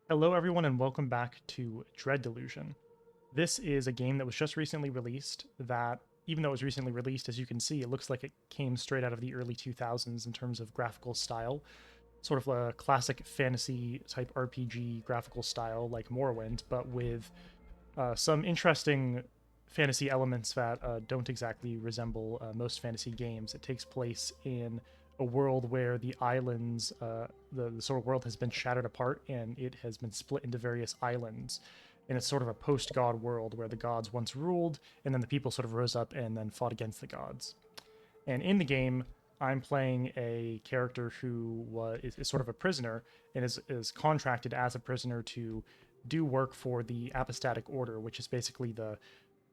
Hello, everyone, and welcome back to Delusion. This is a game that was just recently released that, even though it was recently released, as you can see, it looks like it came straight out of the early 2000s in terms of graphical style. Sort of a classic fantasy type RPG graphical style like Morrowind, but with some interesting fantasy elements that don't exactly resemble most fantasy games. It takes place in a world where the islands, the sort of world has been shattered apart and it has been split into various islands. And it's sort of a post god world where the gods once ruled, and then the people sort of rose up and then fought against the gods. And in the game, I'm playing a character who is sort of a prisoner and is contracted as a prisoner to do work for the Apostatic Order, which is basically the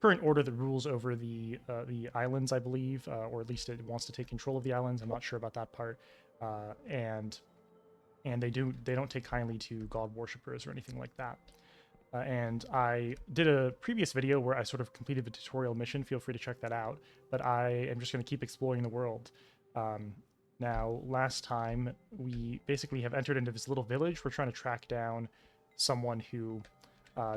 current order that rules over the islands, I believe, or at least it wants to take control of the islands. I'm not sure about that part, and they don't take kindly to god worshippers or anything like that. And I did a previous video where I sort of completed the tutorial mission. Feel free to check that out. But I am just going to keep exploring the world. Now, last time we basically have entered into this little village. We're trying to track down someone who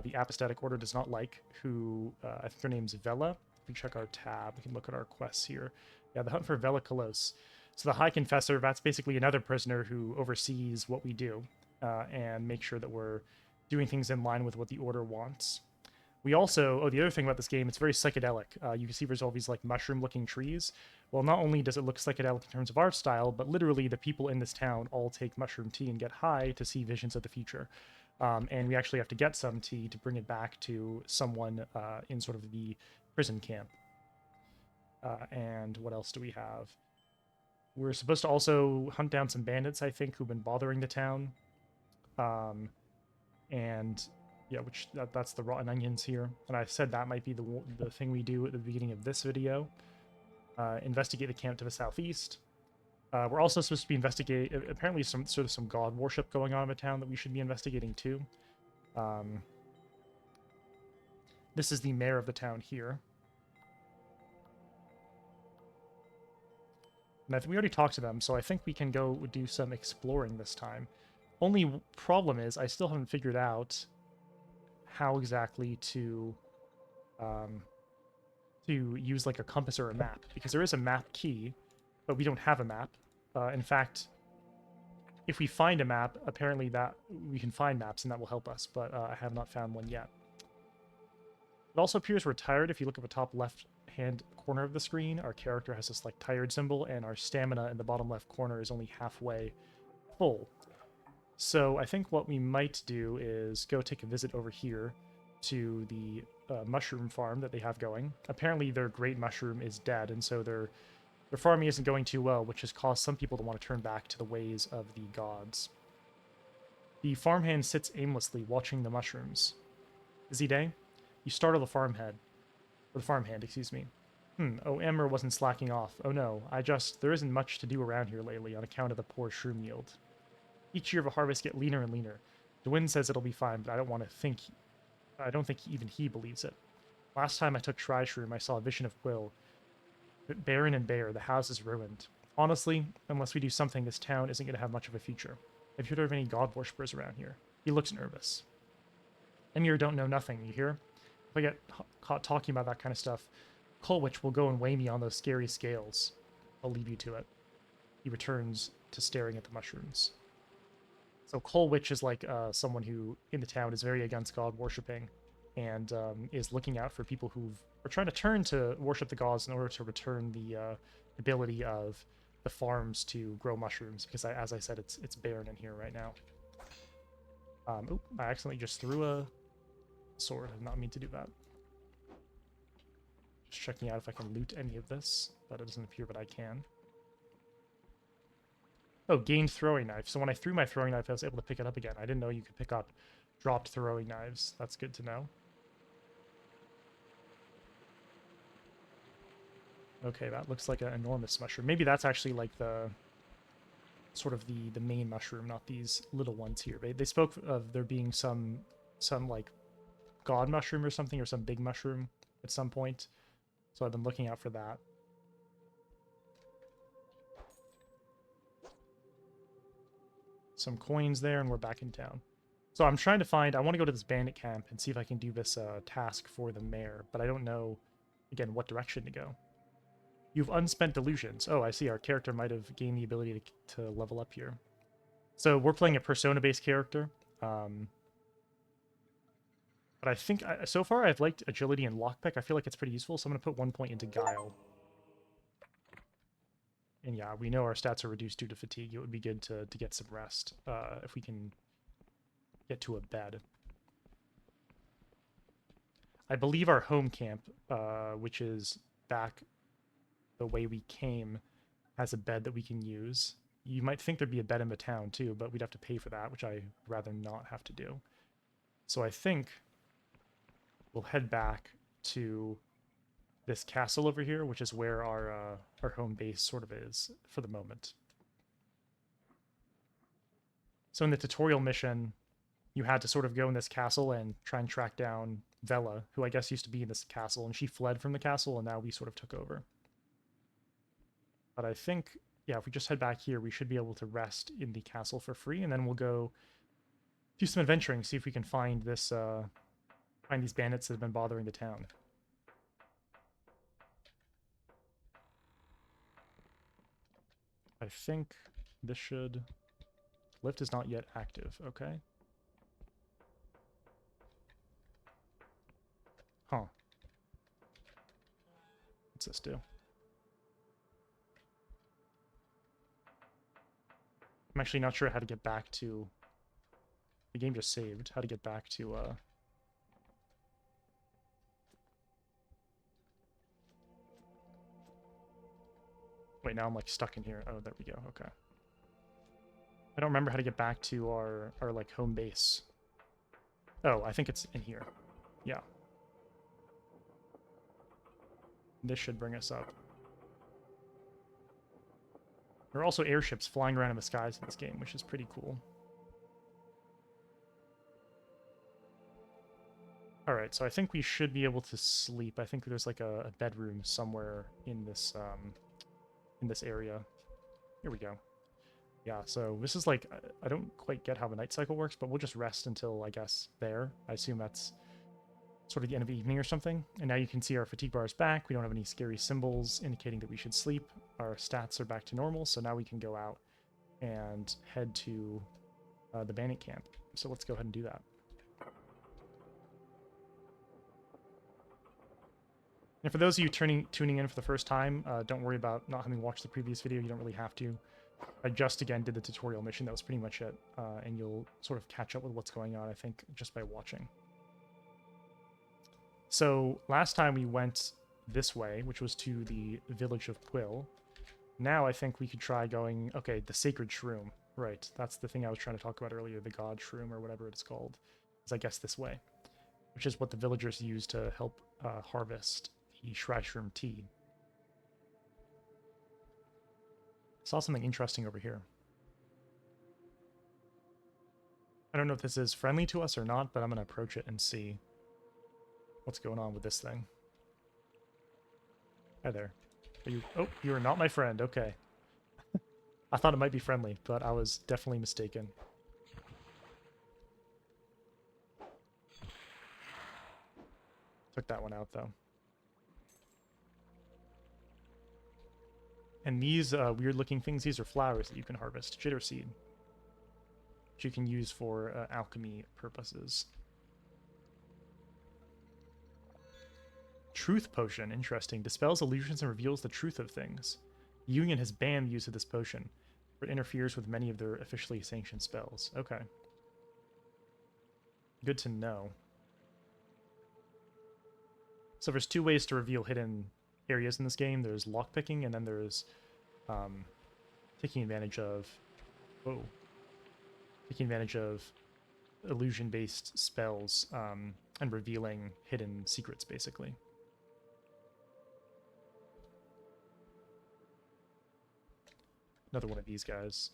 the Apostatic Order does not like, who I think her name's Vela. If we check our tab, we can look at our quests here. Yeah, the hunt for Vela Kalos. So the High Confessor, that's basically another prisoner who oversees what we do and make sure that we're doing things in line with what the Order wants. We also, the other thing about this game, it's very psychedelic. You can see there's all these like mushroom-looking trees. Well, not only does it look psychedelic in terms of art style, but literally the people in this town all take mushroom tea and get high to see visions of the future. And we actually have to get some tea to bring it back to someone in sort of the prison camp. And what else do we have? We're supposed to also hunt down some bandits, I think, who've been bothering the town. And yeah, that's the rotten onions here. And I said that might be the thing we do at the beginning of this video. Investigate the camp to the southeast. We're also supposed to be investigating, apparently some god worship going on in the town that we should be investigating too. This is the mayor of the town here. And we already talked to them, so I think we can go do some exploring this time. Only problem is I still haven't figured out how exactly to use like a compass or a map, because there is a map key, but we don't have a map. In fact, if we find a map, apparently that we can find maps and that will help us, but I have not found one yet. It also appears we're tired. If you look at the top left hand corner of the screen, our character has this like tired symbol, and our stamina in the bottom left corner is only halfway full. So I think what we might do is go take a visit over here to the mushroom farm that they have going. Apparently their great mushroom is dead, and so their farming isn't going too well, which has caused some people to want to turn back to the ways of the gods. The farmhand sits aimlessly, watching the mushrooms. Busy day? You startle the farmhand, excuse me. Oh, Emmer wasn't slacking off. Oh no, there isn't much to do around here lately on account of the poor shroom yield. Each year the harvests get leaner and leaner. DeWin says it'll be fine, but I don't think even he believes it. Last time I took Shryshroom, I saw a vision of Quill. Barren and bare, the house is ruined. Honestly, unless we do something, this town isn't going to have much of a future. Have you heard of any god worshippers around here? He looks nervous. Emir don't know nothing, you hear? If I get caught talking about that kind of stuff, Colwich will go and weigh me on those scary scales. I'll leave you to it. He returns to staring at the mushrooms. So Colwich is like someone who, in the town, is very against god worshipping and is looking out for people who are trying to turn to worship the gods in order to return the ability of the farms to grow mushrooms, because as I said, it's barren in here right now. I accidentally just threw a sword. I did not mean to do that. Just checking out if I can loot any of this, but it doesn't appear that I can. Oh, gained throwing knife. So when I threw my throwing knife, I was able to pick it up again. I didn't know you could pick up dropped throwing knives. That's good to know. Okay, that looks like an enormous mushroom. Maybe that's actually like the sort of the main mushroom, not these little ones here. They spoke of there being some like god mushroom or something, or some big mushroom at some point. So I've been looking out for that. Some coins there, and we're back in town. So I'm trying to find... I want to go to this bandit camp and see if I can do this task for the mayor, but I don't know, again, what direction to go. You've unspent delusions. Oh, I see. Our character might have gained the ability to level up here. So we're playing a persona-based character. But I think, so far, I've liked agility and lockpick. I feel like it's pretty useful, so I'm going to put 1 point into guile. And yeah, we know our stats are reduced due to fatigue. It would be good to get some rest if we can get to a bed. I believe our home camp, which is back the way we came, has a bed that we can use. You might think there'd be a bed in the town too, but we'd have to pay for that, which I'd rather not have to do. So I think we'll head back to this castle over here, which is where our home base sort of is for the moment. So in the tutorial mission, you had to sort of go in this castle and try and track down Vela, who I guess used to be in this castle, and she fled from the castle, and now we sort of took over. But I think, yeah, if we just head back here, we should be able to rest in the castle for free, and then we'll go do some adventuring, see if we can find this, find these bandits that have been bothering the town. I think this should... Lift is not yet active, okay. Huh. What's this do? I'm actually not sure how to get back to... The game just saved. How to get back to, Wait, now I'm, like, stuck in here. Oh, there we go. Okay. I don't remember how to get back to our like, home base. Oh, I think it's in here. Yeah. This should bring us up. There are also airships flying around in the skies in this game, which is pretty cool. Alright, so I think we should be able to sleep. I think there's like a bedroom somewhere in this area. Here we go. Yeah, so this is like, I don't quite get how the night cycle works, but we'll just rest until, I guess, there. I assume that's sort of the end of the evening or something. And now you can see our fatigue bar is back. We don't have any scary symbols indicating that we should sleep. Our stats are back to normal, so now we can go out and head to the bandit camp. So let's go ahead and do that. And for those of you tuning in for the first time, don't worry about not having watched the previous video. You don't really have to. I just, again, did the tutorial mission. That was pretty much it. And you'll sort of catch up with what's going on, I think, just by watching. So last time we went this way, which was to the village of Quill. Now I think we could try going... Okay, the Sacred Shroom. Right, that's the thing I was trying to talk about earlier. The God Shroom, or whatever it's called. Is, I guess, this way. Which is what the villagers use to help harvest the Shroom tea. Saw something interesting over here. I don't know if this is friendly to us or not, but I'm going to approach it and see what's going on with this thing. Hi there. Are you... Oh, you are not my friend. Okay. I thought it might be friendly, but I was definitely mistaken. Took that one out, though. And these weird-looking things, these are flowers that you can harvest. Jitter seed. Which you can use for alchemy purposes. Truth potion, interesting. Dispels illusions and reveals the truth of things. The Union has banned the use of this potion, for it interferes with many of their officially sanctioned spells. Okay. Good to know. So there's two ways to reveal hidden areas in this game. There's lockpicking, and then there's taking advantage of... Whoa. Taking advantage of illusion-based spells and revealing hidden secrets, basically. Another one of these guys.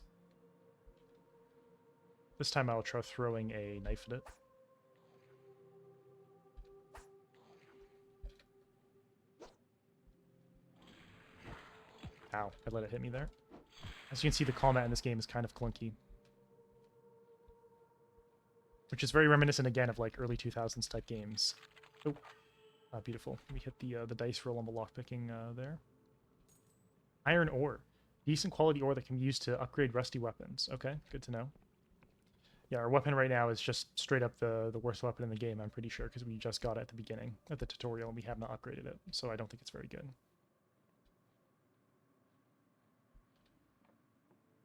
This time I'll try throwing a knife at it. Ow, I let it hit me there. As you can see, the combat in this game is kind of clunky. which is very reminiscent again of like early 2000s type games. Oh, beautiful. We hit the dice roll on the lockpicking there. Iron ore. Decent quality ore that can be used to upgrade rusty weapons. Okay, good to know. Yeah, our weapon right now is just straight up the worst weapon in the game, I'm pretty sure, because we just got it at the beginning, at the tutorial, and we have not upgraded it, so I don't think it's very good.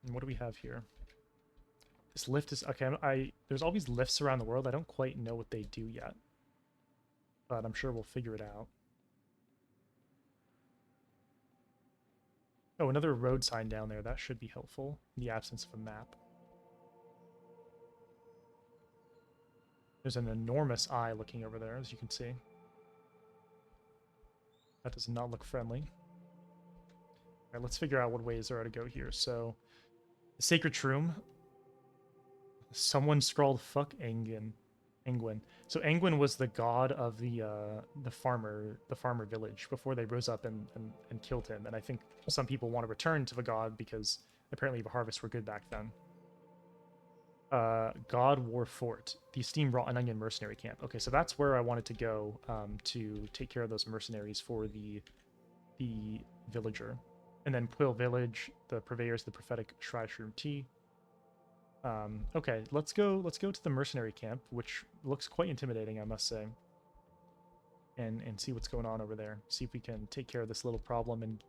And what do we have here? This lift is... Okay, there's all these lifts around the world. I don't quite know what they do yet, but I'm sure we'll figure it out. Oh, another road sign down there. That should be helpful in the absence of a map. There's an enormous eye looking over there, as you can see. That does not look friendly. Alright, let's figure out what ways there are to go here. So, the Sacred Shroom. Someone scrawled "fuck Engin." Engwin. So Engwin was the god of the farmer village before they rose up and killed him. And I think some people want to return to the god because apparently the harvests were good back then. God War Fort, the Steam Raw and Onion Mercenary Camp. Okay, so that's where I wanted to go to take care of those mercenaries for the villager. And then Quill Village, the purveyors of the prophetic Shroom Tea. Okay, let's go to the mercenary camp, which looks quite intimidating, I must say. And see what's going on over there. See if we can take care of this little problem and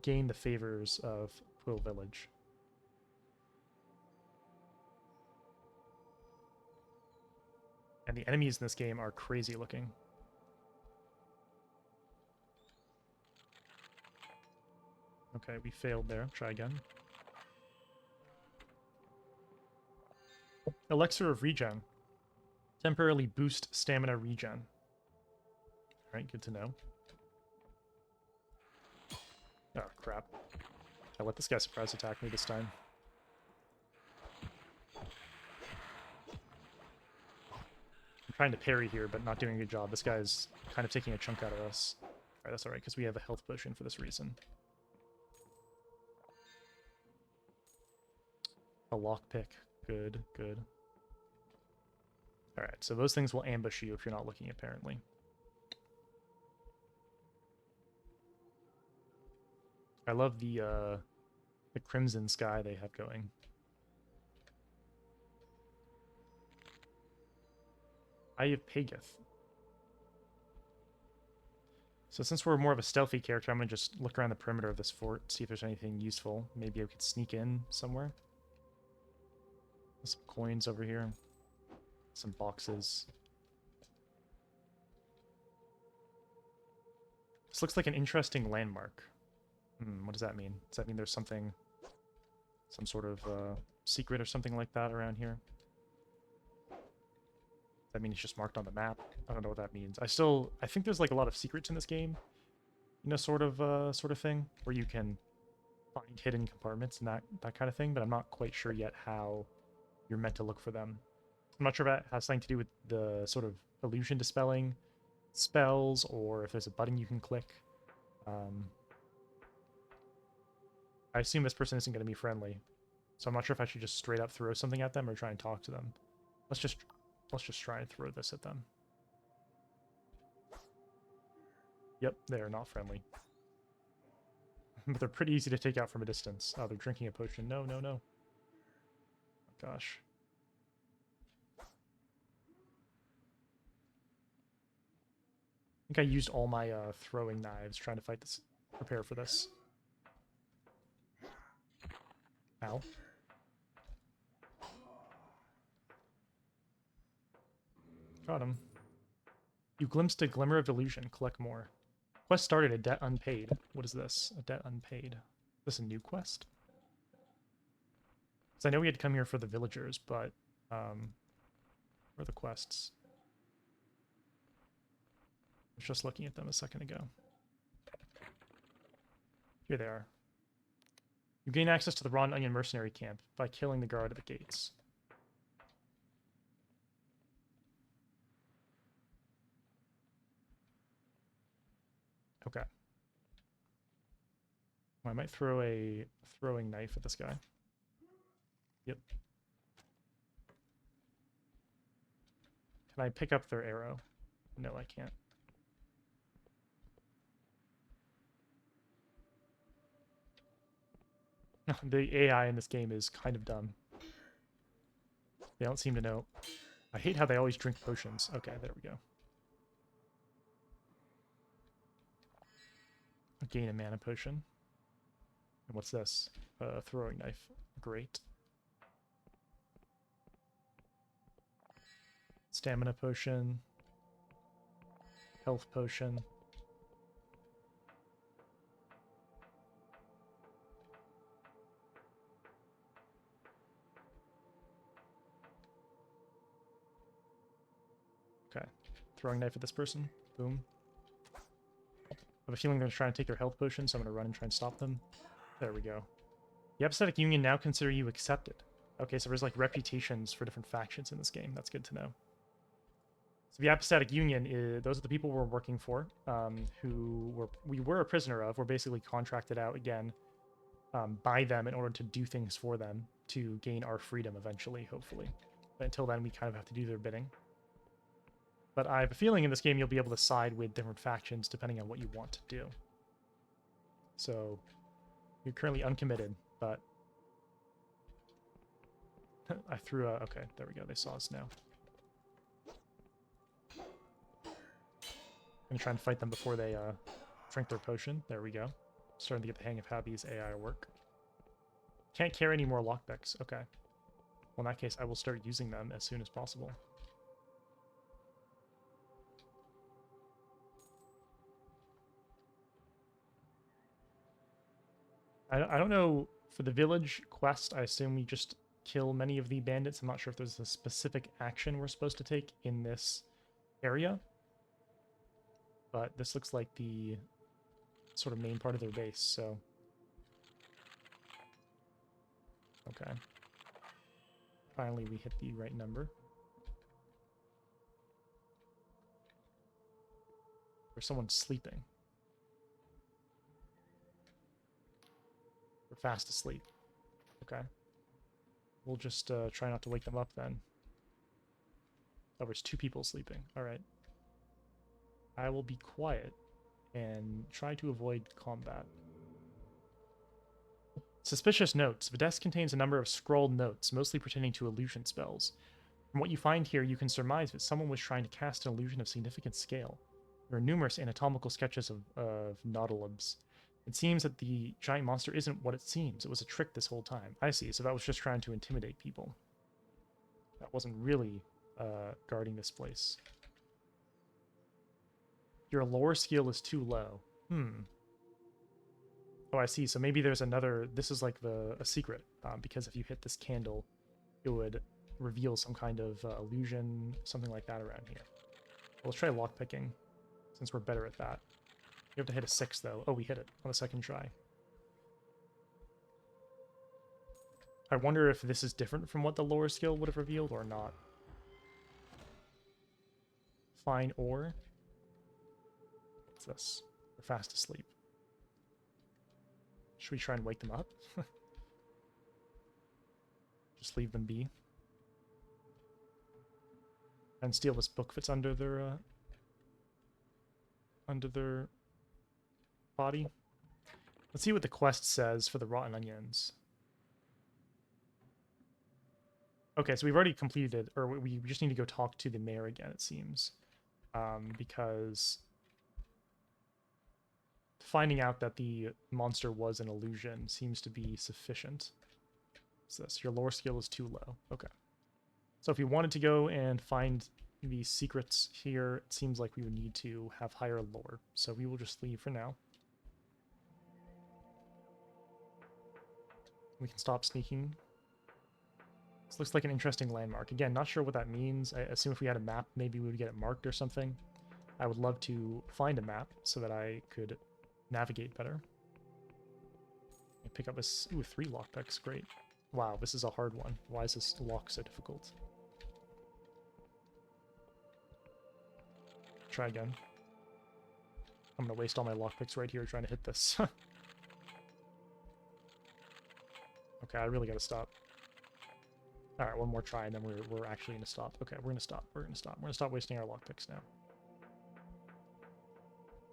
gain the favors of Quill Village. And the enemies in this game are crazy looking. Okay, we failed there. Try again. Elixir of Regen. Temporarily boost stamina regen. Alright, good to know. Oh, crap. I let this guy surprise attack me this time. I'm trying to parry here, but not doing a good job. This guy's kind of taking a chunk out of us. Alright, that's alright, because we have a health potion for this reason. A lockpick. Good, good. Alright, so those things will ambush you if you're not looking, apparently. I love the crimson sky they have going. Eye of Pageth. So since we're more of a stealthy character, I'm going to just look around the perimeter of this fort, see if there's anything useful. Maybe I could sneak in somewhere. There's some coins over here. Some boxes. This looks like an interesting landmark. What does that mean? Does that mean there's something... some sort of secret or something like that around here? Does that mean it's just marked on the map? I don't know what that means. I think there's like a lot of secrets in this game. You know, sort of thing. Where you can find hidden compartments and that kind of thing. But I'm not quite sure yet how you're meant to look for them. I'm not sure if that has something to do with the sort of illusion dispelling spells, or if there's a button you can click. I assume this person isn't going to be friendly, so I'm not sure if I should just straight up throw something at them or try and talk to them. Let's just try and throw this at them. Yep, they're not friendly. But they're pretty easy to take out from a distance. Oh, they're drinking a potion. No, no, no. Oh, gosh. I think I used all my throwing knives trying to fight this, prepare for this. Ow. Got him. You glimpsed a glimmer of delusion. Collect more. Quest started. A debt unpaid. What is this? A debt unpaid. Is this a new quest? Because I know we had to come here for the villagers, but where are the quests? I was just looking at them a second ago. Here they are. You gain access to the Raw and Onion Mercenary Camp by killing the guard at the gates. Okay. I might throw a throwing knife at this guy. Yep. Can I pick up their arrow? No, I can't. The AI in this game is kind of dumb. They don't seem to know. I hate how they always drink potions. Okay, there we go. Gain a mana potion. And what's this? Throwing knife. Great. Stamina potion. Health potion. Okay. Throwing knife at this person. Boom. I have a feeling they're trying to take their health potion, so I'm going to run and try and stop them. There we go. The Apathetic Union now consider you accepted. Okay, so there's like reputations for different factions in this game. That's good to know. So the Apathetic Union, those are the people we're working for, we were a prisoner of. We're basically contracted out again by them in order to do things for them to gain our freedom eventually, hopefully. But until then, we kind of have to do their bidding. But I have a feeling in this game you'll be able to side with different factions depending on what you want to do. So you're currently uncommitted, but I threw a... Okay, there we go. They saw us now. I'm going to try and fight them before they drink their potion. There we go. Starting to get the hang of how these AI work. Can't carry any more lockpicks. Okay. Well, in that case, I will start using them as soon as possible. I don't know, for the village quest, I assume we just kill many of the bandits. I'm not sure if there's a specific action we're supposed to take in this area. But this looks like the sort of main part of their base, so... Okay. Finally, we hit the right number. There's someone sleeping. They're fast asleep. Okay. We'll just try not to wake them up then. Oh, there's 2 people sleeping. Alright. I will be quiet and try to avoid combat. Suspicious notes. The desk contains a number of scrawled notes, mostly pertaining to illusion spells. From what you find here, you can surmise that someone was trying to cast an illusion of significant scale. There are numerous anatomical sketches of nautilubs. It seems that the giant monster isn't what it seems. It was a trick this whole time. I see, so that was just trying to intimidate people. That wasn't really guarding this place. Your lore skill is too low. Oh, I see. So maybe there's another... This is like a secret, because if you hit this candle, it would reveal some kind of illusion, something like that around here. Well, let's try lockpicking, since we're better at that. You have to hit a 6, though. Oh, we hit it on the second try. I wonder if this is different from what the lore skill would have revealed or not. Fine ore. What's this? They're fast asleep. Should we try and wake them up? Just leave them be. And steal this book that's under their body. Let's see what the quest says for the rotten onions. Okay, so we've already completed, or we just need to go talk to the mayor again, it seems. Because finding out that the monster was an illusion seems to be sufficient. What's this? Your lore skill is too low. Okay. So if we wanted to go and find the secrets here, it seems like we would need to have higher lore. So we will just leave for now. We can stop sneaking. This looks like an interesting landmark. Again, not sure what that means. I assume if we had a map, maybe we would get it marked or something. I would love to find a map so that I could navigate better. Pick up this... Ooh, 3 lockpicks. Great. Wow, this is a hard one. Why is this lock so difficult? Try again. I'm gonna waste all my lockpicks right here trying to hit this. Okay, I really gotta stop. All right, one more try, and then we're actually gonna stop. Okay, we're gonna stop. We're gonna stop. We're gonna stop wasting our lockpicks now.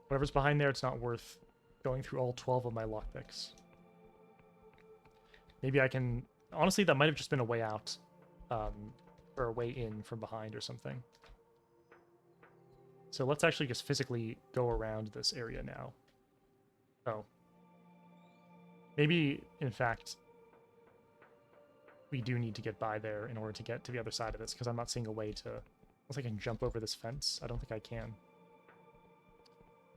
Whatever's behind there, it's not worth going through all 12 of my lockpicks. Maybe I can... Honestly, that might have just been a way out. Or a way in from behind or something. So let's actually just physically go around this area now. Oh. Maybe, in fact, we do need to get by there in order to get to the other side of this, because I'm not seeing a way to... Unless I can jump over this fence. I don't think I can.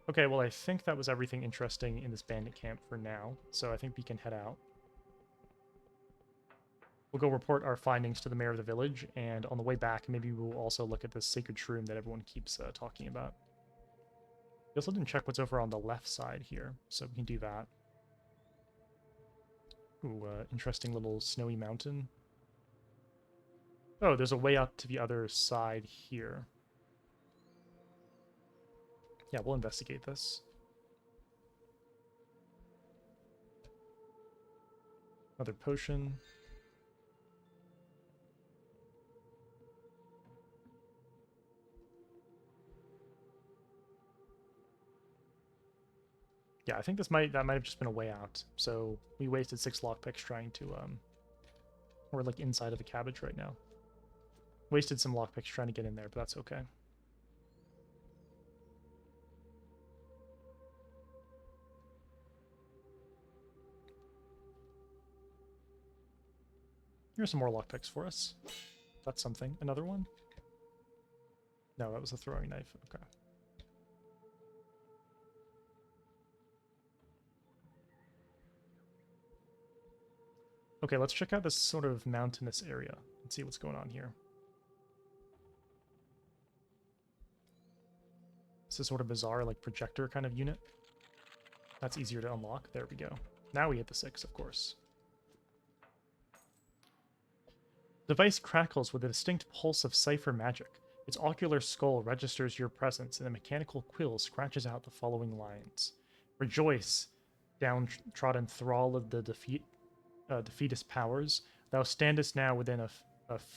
Okay, well, I think that was everything interesting in this bandit camp for now, so I think we can head out. We'll go report our findings to the mayor of the village, and on the way back, maybe we'll also look at this sacred shroom that everyone keeps talking about. We also didn't check what's over on the left side here, so we can do that. Ooh, interesting little snowy mountain. Oh, there's a way up to the other side here. Yeah, we'll investigate this. Another potion. Yeah, I think that might have just been a way out. So we wasted 6 lockpicks trying to we're like inside of the cabbage right now. Wasted some lockpicks trying to get in there, but that's okay. Here's some more lockpicks for us. That's something. Another one? No, that was a throwing knife. Okay. Okay, let's check out this sort of mountainous area and see what's going on here. It's a sort of bizarre, like, projector kind of unit. That's easier to unlock. There we go. Now we hit the 6, of course. The device crackles with a distinct pulse of cipher magic. Its ocular skull registers your presence, and a mechanical quill scratches out the following lines. Rejoice, downtrodden thrall of the defeatist powers. Thou standest now within a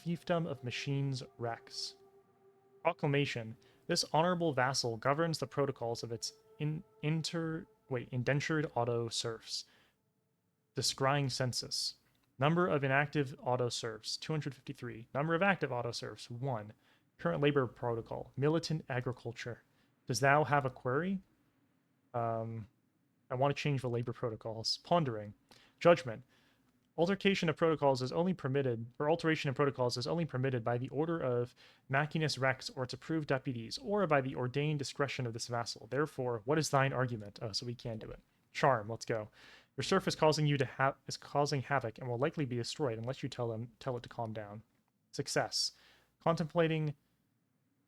fiefdom of machines' wrecks. Proclamation. This honorable vassal governs the protocols of its indentured auto-serfs. Descrying census. Number of inactive auto-serfs, 253. Number of active auto-serfs, 1. Current labor protocol, militant agriculture. Does thou have a query? I want to change the labor protocols. Pondering. Judgment. Altercation of protocols is only permitted, or alteration of protocols is only permitted by the order of Machinus Rex or its approved deputies, or by the ordained discretion of this vassal. Therefore, what is thine argument? Oh, so we can do it. Charm, let's go. Your serf is causing causing havoc and will likely be destroyed unless you tell it to calm down. Success. Contemplating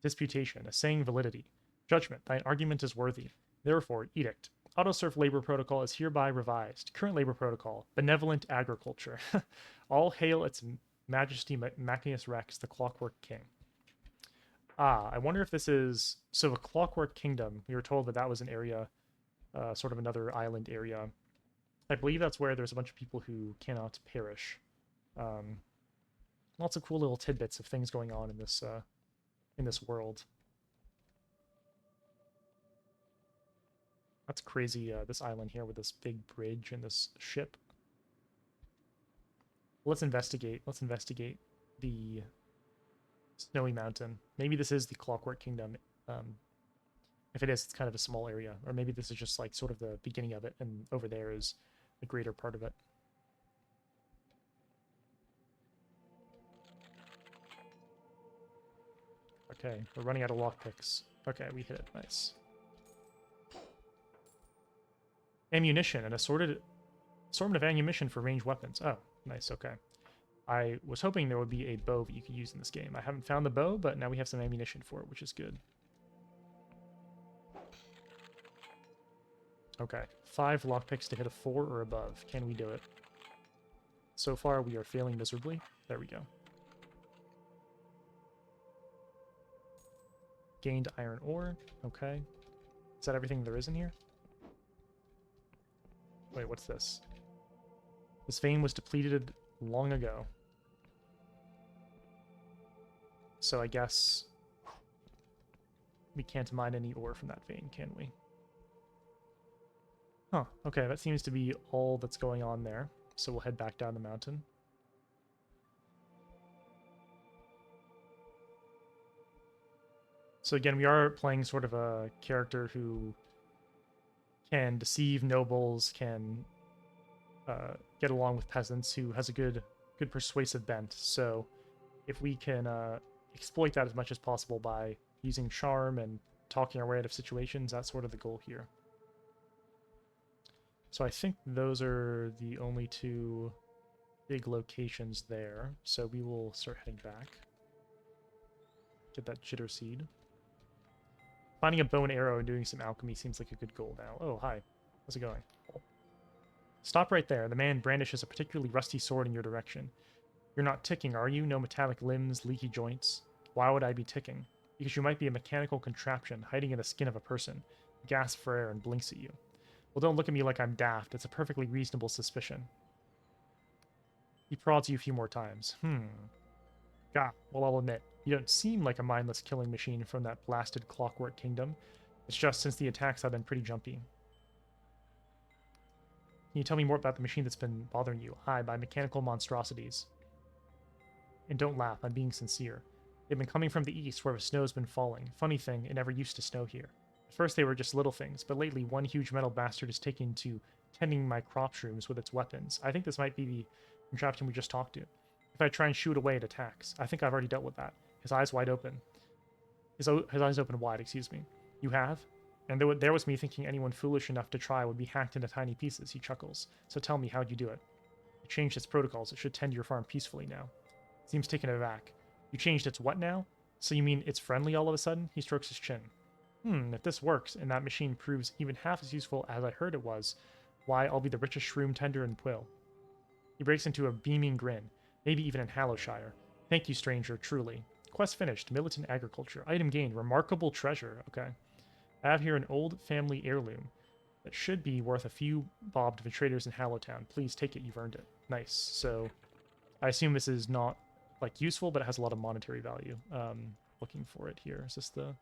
disputation, assaying validity. Judgment. Thine argument is worthy. Therefore, edict. Autoserf labor protocol is hereby revised. Current labor protocol. Benevolent agriculture. All hail its majesty Machinus Rex, the Clockwork King. Ah, I wonder if this is... So the Clockwork Kingdom, we were told that that was an area, sort of another island area. I believe that's where there's a bunch of people who cannot perish. Lots of cool little tidbits of things going on in this world. That's crazy, this island here with this big bridge and this ship. Let's investigate. Let's investigate the Snowy Mountain. Maybe this is the Clockwork Kingdom. If it is, it's kind of a small area. Or maybe this is just like sort of the beginning of it, and over there is the greater part of it. Okay, we're running out of lockpicks. Okay, we hit it. Nice. Ammunition, an assortment of ammunition for ranged weapons. Oh, nice, okay. I was hoping there would be a bow that you could use in this game. I haven't found the bow, but now we have some ammunition for it, which is good. Okay, 5 lockpicks to hit a 4 or above. Can we do it? So far, we are failing miserably. There we go. Gained iron ore. Okay. Is that everything there is in here? Wait, what's this? This vein was depleted long ago. so I guess we can't mine any ore from that vein, can we? Huh, okay, that seems to be all that's going on there. So we'll head back down the mountain. So again, we are playing sort of a character who can deceive nobles, can get along with peasants, who has a good persuasive bent. So if we can exploit that as much as possible by using charm and talking our way out of situations, that's sort of the goal here. So I think those are the only two big locations there. So we will start heading back. Get that jitter seed. Finding a bow and arrow and doing some alchemy seems like a good goal now. Oh, hi. How's it going? Stop right there. The man brandishes a particularly rusty sword in your direction. You're not ticking, are you? No metallic limbs, leaky joints. Why would I be ticking? Because you might be a mechanical contraption hiding in the skin of a person. He gasps for air and blinks at you. Well, don't look at me like I'm daft. It's a perfectly reasonable suspicion. He prods you a few more times. God, well, I'll admit, you don't seem like a mindless killing machine from that blasted Clockwork kingdom. It's just since the attacks I've been pretty jumpy. Can you tell me more about the machine that's been bothering you? Aye, by mechanical monstrosities. And don't laugh, I'm being sincere. They've been coming from the east where the snow's been falling. Funny thing, it never used to snow here. At first they were just little things, but lately one huge metal bastard is taken to tending my crop shrooms with its weapons. I think this might be the contraption we just talked to. If I try and shoo it away, it attacks. I think I've already dealt with that. His eyes wide open. His eyes open wide, excuse me. You have? And there was me thinking anyone foolish enough to try would be hacked into tiny pieces, he chuckles. So tell me, how'd you do it? You changed its protocols. It should tend your farm peacefully now. Seems taken aback. You changed its what now? So you mean it's friendly all of a sudden? He strokes his chin. If this works, and that machine proves even half as useful as I heard it was, why, I'll be the richest shroom tender in Quill. He breaks into a beaming grin, maybe even in Hallowshire. Thank you, stranger, truly. Quest finished. Militant agriculture. Item gained. Remarkable treasure. Okay. I have here an old family heirloom that should be worth a few bob to the traders in Hallowtown. Please take it. You've earned it. Nice. So I assume this is not like useful, but it has a lot of monetary value. Looking for it here. Is this the...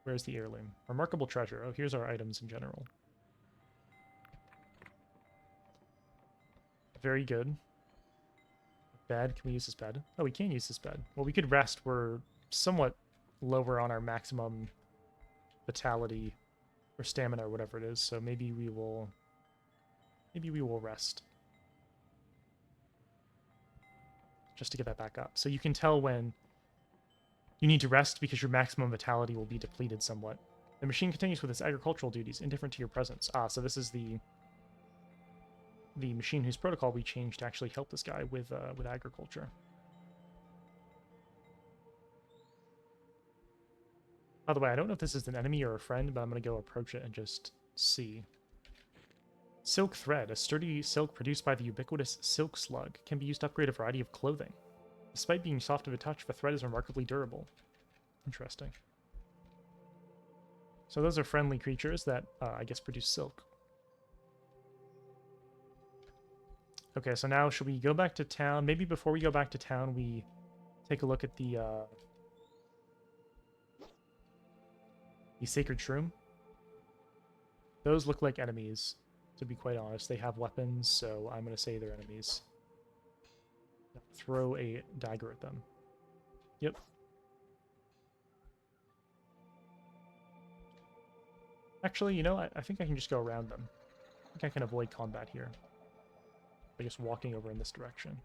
Where's the heirloom? Remarkable treasure. Oh, here's our items in general. Very good. Bed. Can we use this bed? Oh, we can use this bed. Well, we could rest. We're somewhat lower on our maximum vitality or stamina or whatever it is, so maybe we will rest. Just to get that back up. So you can tell when you need to rest because your maximum vitality will be depleted somewhat. The machine continues with its agricultural duties, indifferent to your presence. Ah, so this is the machine whose protocol we changed to actually help this guy with agriculture. By the way, I don't know if this is an enemy or a friend, but I'm going to go approach it and just see. Silk thread, a sturdy silk produced by the ubiquitous silk slug, can be used to upgrade a variety of clothing. Despite being soft to the touch, the thread is remarkably durable. Interesting. So those are friendly creatures that, I guess, produce silk. Okay, so now should we go back to town? Maybe before we go back to town, we take a look at the Sacred Shroom. Those look like enemies, to be quite honest. They have weapons, so I'm going to say they're enemies. Throw a dagger at them. Yep. Actually, you know, I think I can just go around them. I think I can avoid combat here by just walking over in this direction.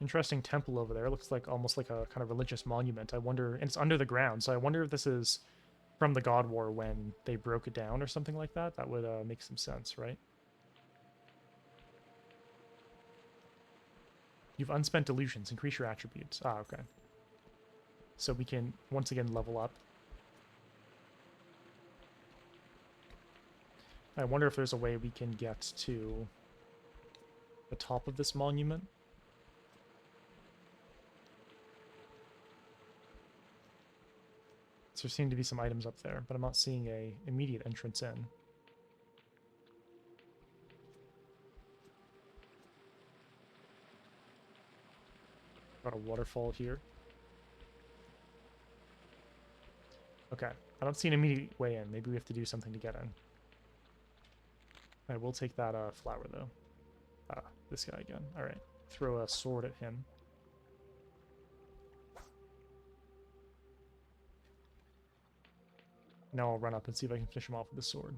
Interesting temple over there. Looks like almost like a kind of religious monument. I wonder, and it's under the ground, so I wonder if this is from the God War when they broke it down or something like that. That would make some sense, right? You've unspent delusions. Increase your attributes. Ah, okay. So we can, once again, level up. I wonder if there's a way we can get to the top of this monument. So there seem to be some items up there, but I'm not seeing a immediate entrance in. Got a waterfall here. Okay, I don't see an immediate way in. Maybe we have to do something to get in. I will take that flower, though. This guy again. Alright, throw a sword at him. Now I'll run up and see if I can finish him off with the sword.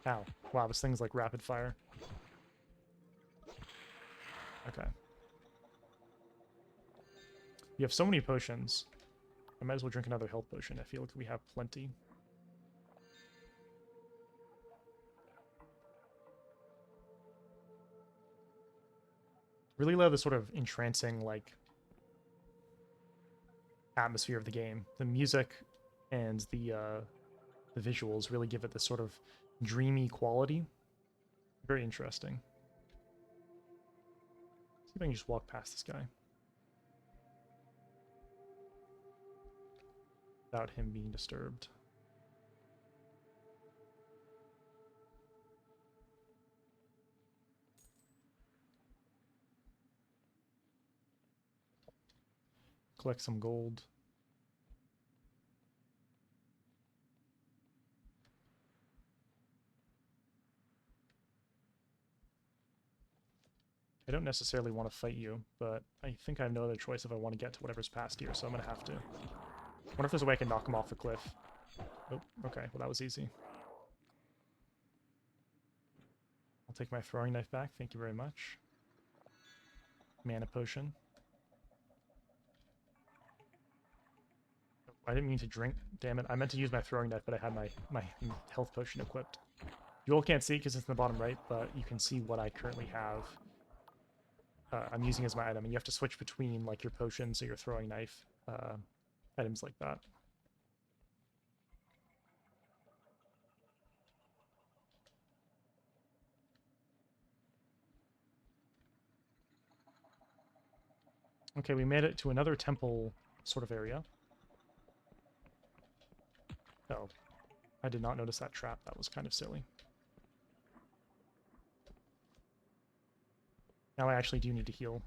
Ow. Wow, this thing's like rapid fire. Okay. We have so many potions. I might as well drink another health potion. I feel like we have plenty. Really love the sort of entrancing, like, atmosphere of the game. The music and the visuals really give it this sort of dreamy quality. Very interesting. See if I can just walk past this guy without him being disturbed. Collect some gold. I don't necessarily want to fight you, but I think I have no other choice if I want to get to whatever's past here, so I'm going to have to. I wonder if there's a way I can knock him off the cliff. Oh, okay, well that was easy. I'll take my throwing knife back, thank you very much. Mana potion. I didn't mean to drink, damn it. I meant to use my throwing knife, but I had my health potion equipped. You all can't see because it's in the bottom right, but you can see what I currently have. I'm using as my item, and you have to switch between like your potions or your throwing knife, items like that. Okay, we made it to another temple sort of area. Oh, I did not notice that trap. That was kind of silly. Now I actually do need to heal.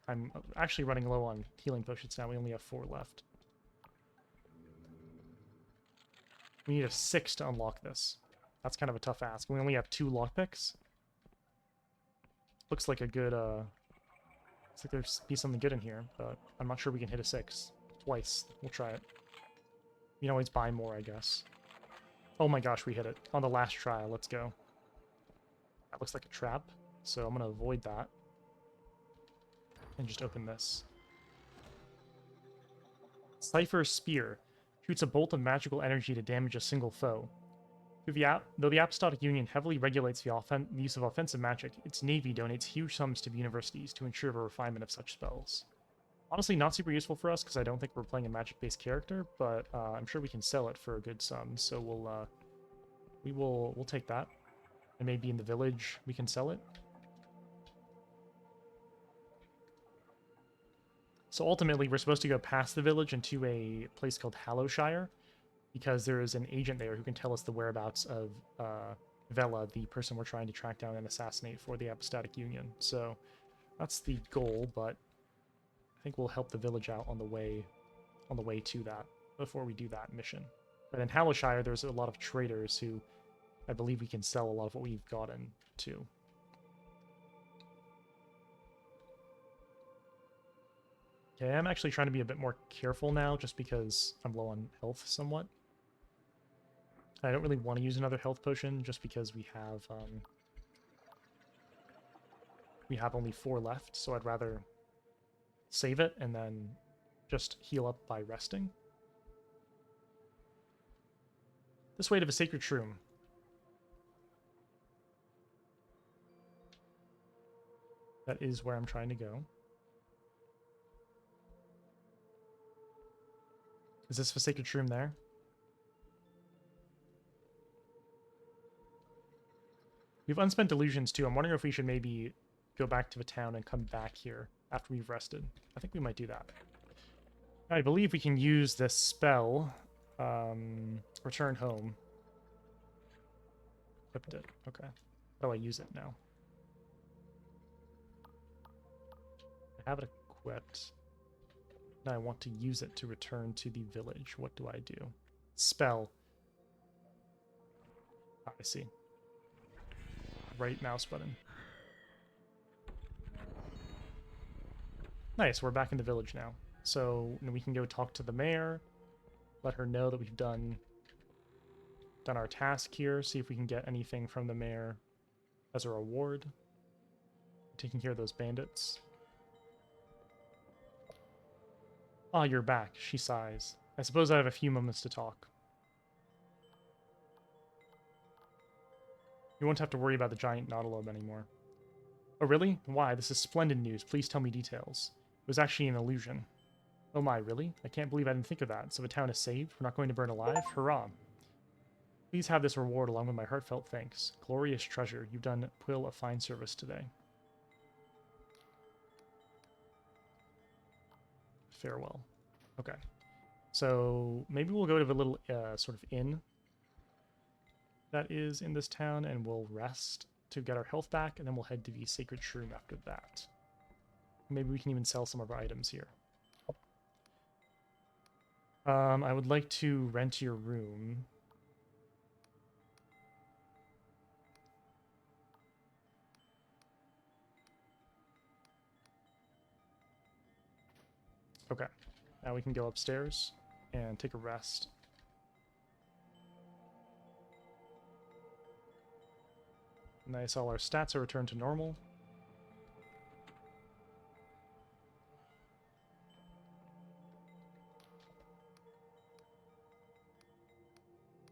I'm actually running low on healing potions now. We only have 4 left. We need a 6 to unlock this. That's kind of a tough ask. We only have 2 lockpicks. Looks like a good, looks like there's be something good in here, but I'm not sure we can hit a 6 twice. We'll try it. You can always buy more, I guess. Oh my gosh, we hit it. On the last try, let's go. That looks like a trap, so I'm going to avoid that. And just open this. Cypher's Spear. Shoots a bolt of magical energy to damage a single foe. Though the Apostolic Union heavily regulates the use of offensive magic, its navy donates huge sums to universities to ensure the refinement of such spells. Honestly, not super useful for us because I don't think we're playing a magic-based character, but I'm sure we can sell it for a good sum. So we'll take that, and maybe in the village we can sell it. So ultimately, we're supposed to go past the village into a place called Hallowshire, because there is an agent there who can tell us the whereabouts of Vela, the person we're trying to track down and assassinate for the Apostolic Union. So that's the goal, but I think we'll help the village out on the way to that before we do that mission. But in Hallowshire, there's a lot of traders who I believe we can sell a lot of what we've gotten to. Okay, I'm actually trying to be a bit more careful now just because I'm low on health somewhat. I don't really want to use another health potion just because we have only 4 left, so I'd rather save it and then just heal up by resting. This way to the Sacred Shroom. That is where I'm trying to go. Is this the Sacred Shroom there? We have unspent delusions too. I'm wondering if we should maybe go back to the town and come back here after we've rested. I think we might do that. I believe we can use this spell, Return Home. Equipped it. Okay. How do I use it now? have it equipped. Now I want to use it to return to the village. What do I do? Spell. Ah, I see. Right mouse button. Nice, we're back in the village now. So we can go talk to the mayor, let her know that we've done our task here, see if we can get anything from the mayor as a reward. Taking care of those bandits. Ah, you're back, she sighs. I suppose I have a few moments to talk. You won't have to worry about the giant nautilobe anymore. Oh really? Why? This is splendid news. Please tell me details. It was actually an illusion. Oh my, really? I can't believe I didn't think of that. So the town is saved? We're not going to burn alive? Hurrah. Please have this reward along with my heartfelt thanks. Glorious treasure. You've done Quill a fine service today. Farewell. Okay. So maybe we'll go to the little sort of inn that is in this town, and we'll rest to get our health back, and then we'll head to the Sacred Shroom after that. Maybe we can even sell some of our items here. I would like to rent your room. Okay. Now we can go upstairs and take a rest. Nice, all our stats are returned to normal.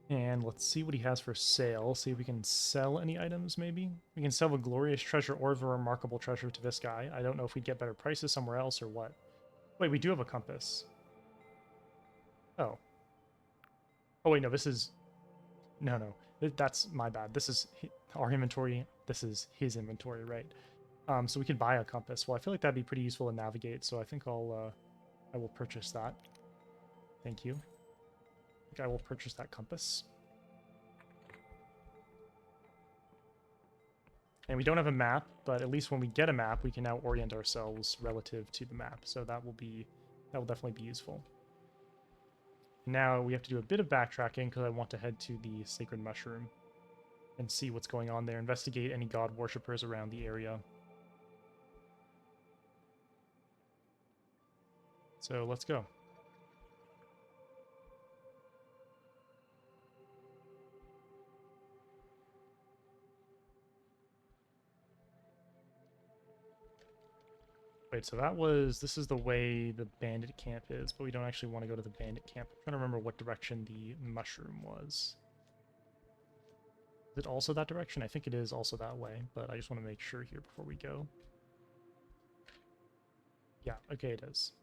And let's see what he has for sale. See if we can sell any items, maybe? We can sell a glorious treasure or the remarkable treasure to this guy. I don't know if we'd get better prices somewhere else or what. Wait, we do have a compass. Oh. Oh, wait, no, this is... No. That's my bad. This is our inventory. This is his inventory, right? So we could buy a compass. Well, I feel like that'd be pretty useful to navigate, so I think I will purchase that. Thank you. I think I will purchase that compass. And we don't have a map, but at least when we get a map, we can now orient ourselves relative to the map. So that will definitely be useful. Now we have to do a bit of backtracking because I want to head to the Sacred Mushroom and see what's going on there. Investigate any god worshippers around the area. So let's go. Wait, so this is the way the bandit camp is, but we don't actually want to go to the bandit camp. I'm trying to remember what direction the mushroom was. Is it also that direction? I think it is also that way, but I just want to make sure here before we go. Yeah, okay, it is.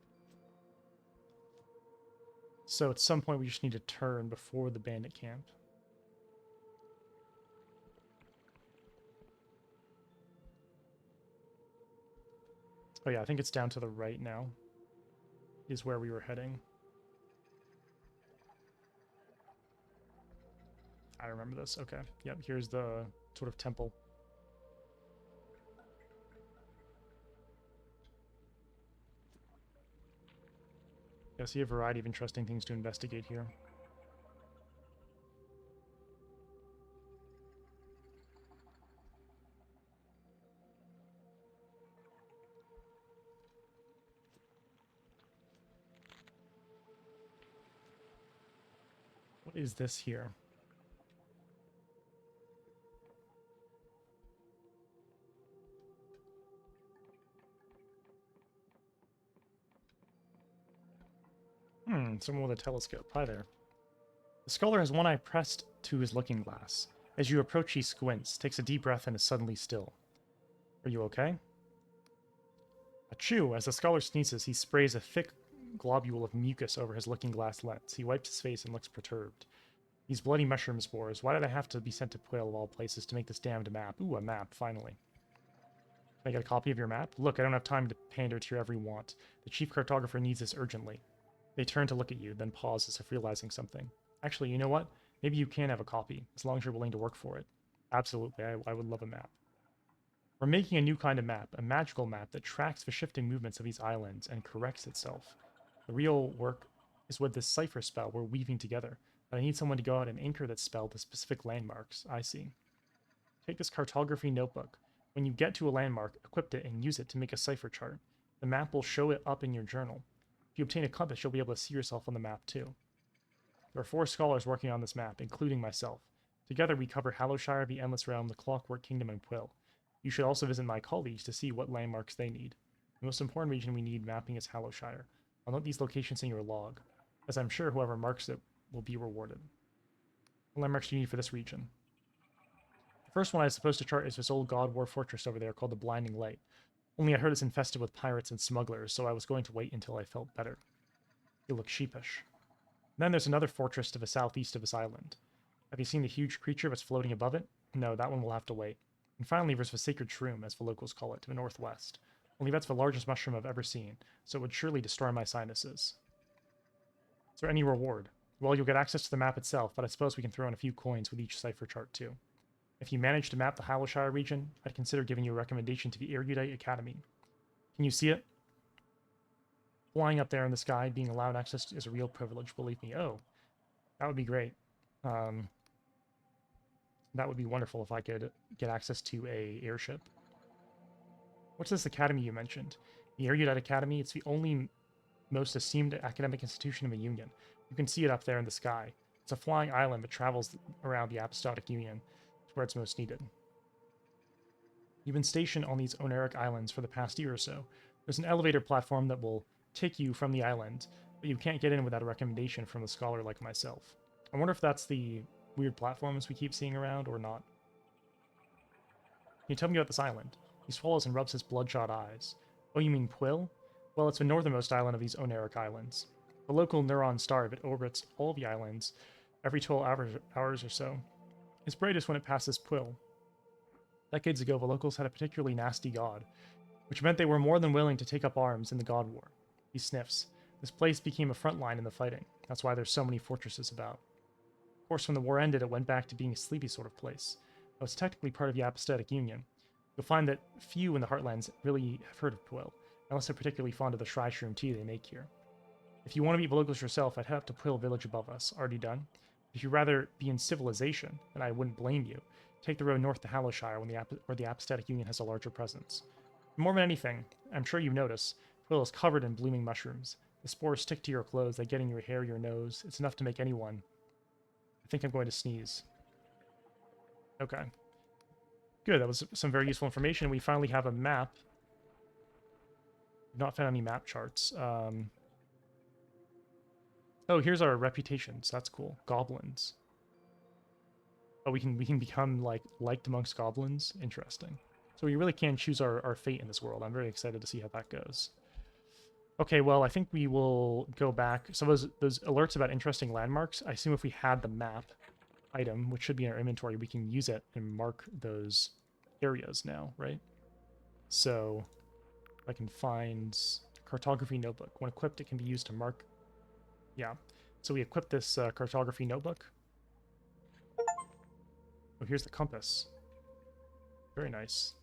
So at some point we just need to turn before the bandit camp. Oh yeah, I think it's down to the right now, is where we were heading. I remember this. Okay. Yep, here's the sort of temple. I see a variety of interesting things to investigate here. What is this here? Someone with a telescope. Hi there. The scholar has one eye pressed to his looking glass. As you approach, he squints, takes a deep breath, and is suddenly still. Are you okay? Achoo! As the scholar sneezes, he sprays a thick globule of mucus over his looking glass lens. He wipes his face and looks perturbed. These bloody mushroom spores. Why did I have to be sent to Puel of all places to make this damned map? Ooh, a map, finally. Can I get a copy of your map? Look, I don't have time to pander to your every want. The chief cartographer needs this urgently. They turn to look at you, then pause as if realizing something. Actually, you know what? Maybe you can have a copy, as long as you're willing to work for it. Absolutely, I would love a map. We're making a new kind of map, a magical map that tracks the shifting movements of these islands and corrects itself. The real work is with this cipher spell we're weaving together, but I need someone to go out and anchor that spell to specific landmarks. I see. Take this cartography notebook. When you get to a landmark, equip it and use it to make a cipher chart. The map will show it up in your journal. If you obtain a compass, you'll be able to see yourself on the map too. There are 4 scholars working on this map, including myself. Together we cover Hallowshire, the Endless Realm, the Clockwork Kingdom, and Quill. You should also visit my colleagues to see what landmarks they need. The most important region we need mapping is Hallowshire. I'll note these locations in your log, as I'm sure whoever marks it will be rewarded. What landmarks do you need for this region? The first one I was supposed to chart is this old God War fortress over there called the Blinding Light. Only I heard it's infested with pirates and smugglers, so I was going to wait until I felt better. You look sheepish. Then there's another fortress to the southeast of this island. Have you seen the huge creature that's floating above it? No, that one will have to wait. And finally, there's the Sacred Shroom, as the locals call it, to the northwest. Only that's the largest mushroom I've ever seen, so it would surely destroy my sinuses. Is there any reward? Well, you'll get access to the map itself, but I suppose we can throw in a few coins with each cipher chart too. If you manage to map the Hallowshire region, I'd consider giving you a recommendation to the Erudite Academy. Can you see it? Flying up there in the sky, being allowed access is a real privilege, believe me. Oh, that would be great. That would be wonderful if I could get access to a airship. What's this academy you mentioned? The Erudite Academy, it's the only most esteemed academic institution in the Union. You can see it up there in the sky. It's a flying island that travels around the Apostolic Union to where it's most needed. You've been stationed on these Oneric Islands for the past year or so. There's an elevator platform that will take you from the island, but you can't get in without a recommendation from a scholar like myself. I wonder if that's the weird platforms we keep seeing around or not. Can you tell me about this island? He swallows and rubs his bloodshot eyes. Oh, you mean Quill? Well, it's the northernmost island of these Oneric Islands. The local neuron star that orbits all the islands every 12 hours or so. It's brightest when it passes Quill. Decades ago, the locals had a particularly nasty god, which meant they were more than willing to take up arms in the God War. He sniffs. This place became a front line in the fighting. That's why there's so many fortresses about. Of course, when the war ended, it went back to being a sleepy sort of place. Though it's technically part of the Apostolic Union. You'll find that few in the Heartlands really have heard of Quill, unless they're particularly fond of the Shryshroom tea they make here. If you want to meet the locals yourself, I'd head up to Quill village above us. Already done? If you'd rather be in civilization, then I wouldn't blame you. Take the road north to Hallowshire where the Apostolic Union has a larger presence. More than anything, I'm sure you notice, Quill is covered in blooming mushrooms. The spores stick to your clothes, they get in your hair, your nose. It's enough to make anyone. I think I'm going to sneeze. Okay. Good, that was some very useful information. We finally have a map. Not found any map charts. Oh, here's our reputations. That's cool. Goblins. Oh, we can become liked amongst goblins. Interesting. So we really can choose our fate in this world. I'm very excited to see how that goes. Okay, well, I think we will go back. So those alerts about interesting landmarks, I assume if we had the map item, which should be in our inventory, we can use it and mark those areas now, right? So I can find cartography notebook. When equipped, it can be used to mark. Yeah. So we equip this cartography notebook. Oh, here's the compass. Very nice.